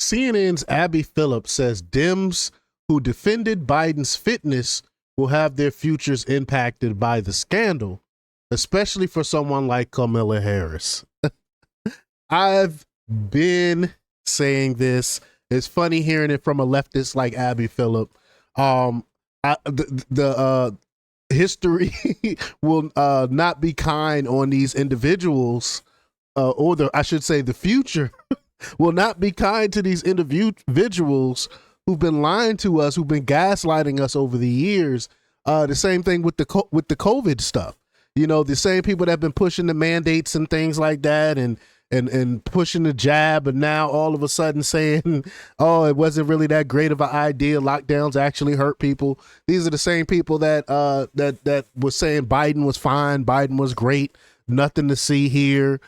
CNN's Abby Phillip says Dems who defended Biden's fitness will have their futures impacted by the scandal, especially for someone like Kamala Harris. I've been saying this. It's funny hearing it from a leftist like Abby Phillip. The history will not be kind on these individuals, I should say the future will not be kind to these individuals who've been lying to us, who've been gaslighting us over the years. The same thing with the COVID stuff. You know, the same people that have been pushing the mandates and things like that, and pushing the jab, and now all of a sudden saying, oh, it wasn't really that great of an idea. Lockdowns actually hurt people. These are the same people that that was saying Biden was fine, Biden was great, nothing to see here.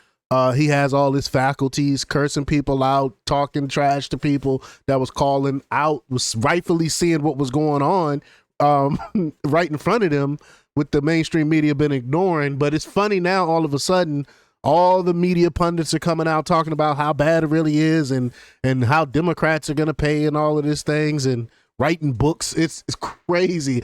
He has all his faculties, cursing people out, talking trash to people that was calling out, was rightfully seeing what was going on right in front of them, with the mainstream media been ignoring. But it's funny now, all of a sudden, all the media pundits are coming out talking about how bad it really is, and how Democrats are going to pay and all of these things, and writing books. It's crazy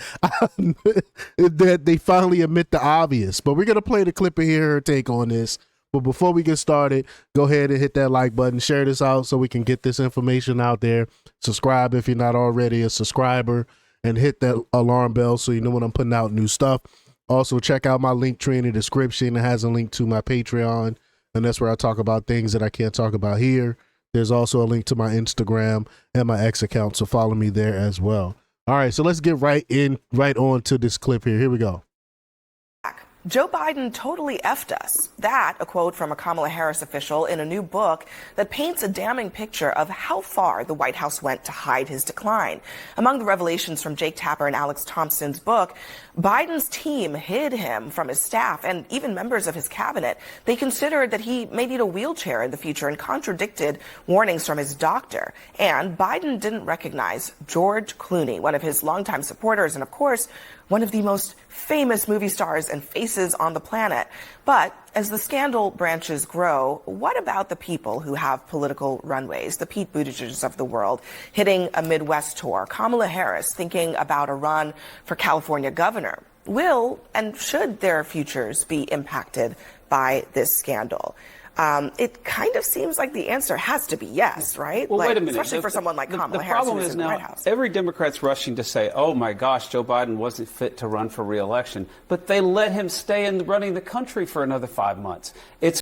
that they finally admit the obvious. But we're going to play the clip and hear her take on this. But before we get started, go ahead and hit that like button, share this out so we can get this information out there. Subscribe if you're not already a subscriber, and hit that alarm bell so you know when I'm putting out new stuff. Also, check out my link tree in the description. It has a link to my Patreon, and that's where I talk about things that I can't talk about here. There's also a link to my Instagram and my X account, so follow me there as well. All right, so let's get right on to this clip here. Here we go. Joe Biden totally effed us. That, a quote from a Kamala Harris official in a new book that paints a damning picture of how far the White House went to hide his decline. Among the revelations from Jake Tapper and Alex Thompson's book, Biden's team hid him from his staff and even members of his cabinet. They considered that he may need a wheelchair in the future and contradicted warnings from his doctor. And Biden didn't recognize George Clooney, one of his longtime supporters, and of course, one of the most famous movie stars and faces on the planet. But as the scandal branches grow, what about the people who have political runways, the Pete Buttigieg's of the world, hitting a Midwest tour, Kamala Harris thinking about a run for California governor? Will and should their futures be impacted by this scandal? It kind of seems like the answer has to be yes, right? Well, wait a minute. Especially for someone like Kamala Harris. The problem is now every Democrat's rushing to say, oh, my gosh, Joe Biden wasn't fit to run for re-election. But they let him stay in running the country for another 5 months. It's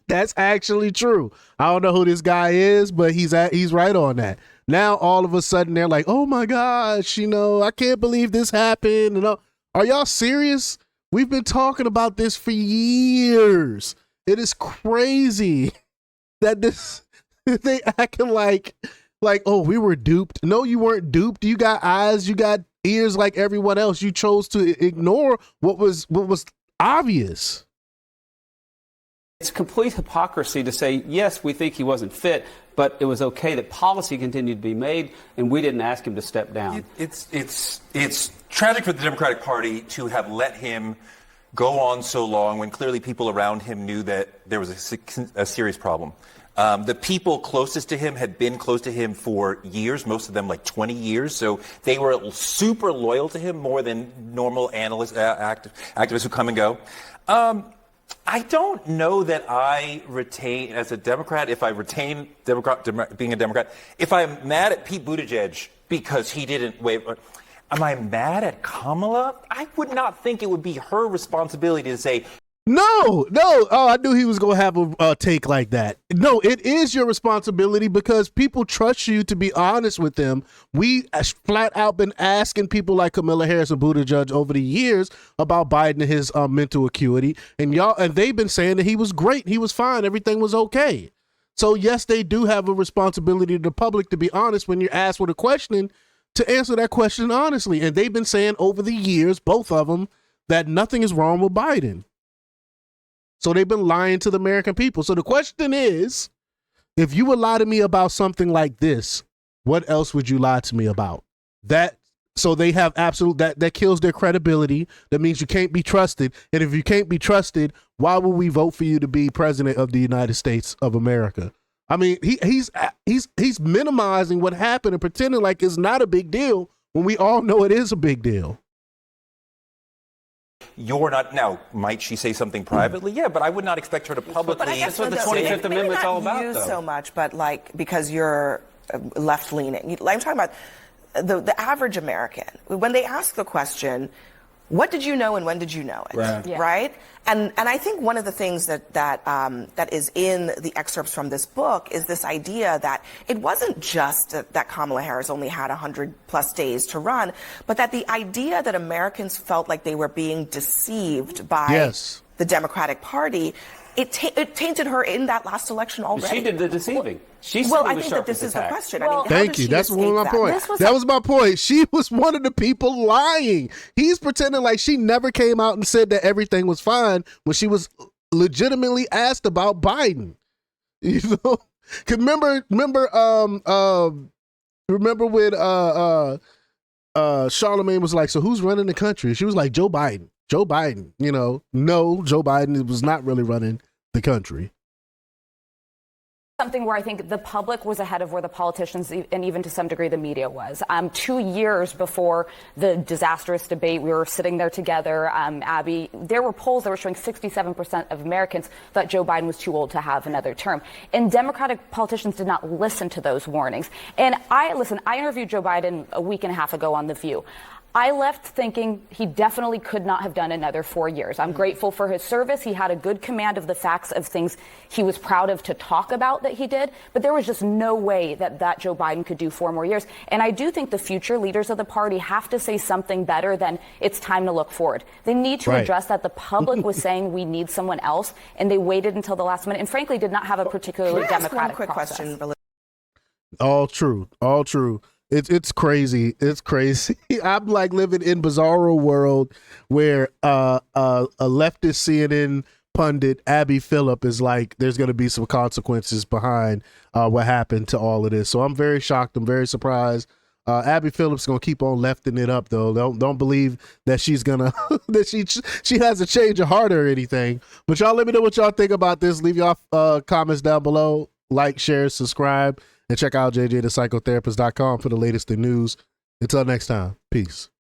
That's actually true. I don't know who this guy is, but he's right on that. Now, all of a sudden, they're like, oh, my gosh, I can't believe this happened. Are y'all serious? We've been talking about this for years. It is crazy that they acting like, oh, we were duped. No, you weren't duped. You got eyes, you got ears like everyone else. You chose to ignore what was obvious. It's complete hypocrisy to say, yes, we think he wasn't fit, but it was okay that policy continued to be made, and we didn't ask him to step down. It's tragic for the Democratic Party to have let him go on so long when clearly people around him knew that there was a serious problem. The people closest to him had been close to him for years, most of them like 20 years. So they were super loyal to him, more than normal analysts, activists who come and go. I don't know that I retain, as a Democrat, if I retain being a Democrat, if I'm mad at Pete Buttigieg because he didn't waive. Am I mad at Kamala? I would not think it would be her responsibility to say, No. Oh, I knew he was going to have a take like that. No, it is your responsibility because people trust you to be honest with them. We flat out been asking people like Kamala Harris and Buttigieg over the years about Biden and his mental acuity, and they've been saying that he was great, he was fine, everything was okay. So yes, they do have a responsibility to the public to be honest when you're asked with a question, to answer that question honestly. And they've been saying over the years, both of them, that nothing is wrong with Biden. So they've been lying to the American people. So the question is, if you would lie to me about something like this, what else would you lie to me about? So they have that kills their credibility. That means you can't be trusted. And if you can't be trusted, why would we vote for you to be president of the United States of America? I mean, he's minimizing what happened and pretending like it's not a big deal when we all know it is a big deal. You're not now. Might she say something privately? Yeah, but I would not expect her to publicly. But I guess That's what the 25th Amendment's all about, you though. so much, but like because you're left leaning. I'm talking about the average American. When they ask the question, what did you know and when did you know it? Right. Yeah. Right? And I think one of the things that is in the excerpts from this book is this idea that it wasn't just that Kamala Harris only had 100+ days to run, but that the idea that Americans felt like they were being deceived by Yes. the Democratic Party, it tainted her in that last election already. She did the deceiving. She Well, certainly I was think sharp that this as is a the tack. question. Well, I mean, how Thank does you. she That's one of my escape that? points. That was my point. She was one of the people lying. He's pretending like she never came out and said that everything was fine when she was legitimately asked about Biden. You know, 'cause remember when Charlemagne was like, so who's running the country? She was like, Joe Biden. Joe Biden. You know, no, Joe Biden was not really running the country. Something where I think the public was ahead of where the politicians and even to some degree the media was. 2 years before the disastrous debate, we were sitting there together, Abby, there were polls that were showing 67% of Americans thought Joe Biden was too old to have another term. And Democratic politicians did not listen to those warnings. And I interviewed Joe Biden a week and a half ago on The View. I left thinking he definitely could not have done another 4 years. I'm grateful for his service. He had a good command of the facts of things he was proud of to talk about that he did. But there was just no way that Joe Biden could do 4 more years. And I do think the future leaders of the party have to say something better than it's time to look forward. They need to address that the public was saying we need someone else, and they waited until the last minute and frankly did not have a particularly Can I ask democratic one quick process. question? All true. All true. It's crazy. It's crazy. I'm like living in bizarro world where a leftist CNN pundit, Abby Phillip, is like, there's going to be some consequences behind what happened to all of this. So I'm very shocked. I'm very surprised. Abby Phillip's gonna keep on lefting it up though. Don't believe that she's gonna that she has a change of heart or anything. But y'all let me know what y'all think about this. Leave y'all comments down below. Like, share, subscribe, and check out jjthepsychotherapist.com for the latest in news. Until next time, peace.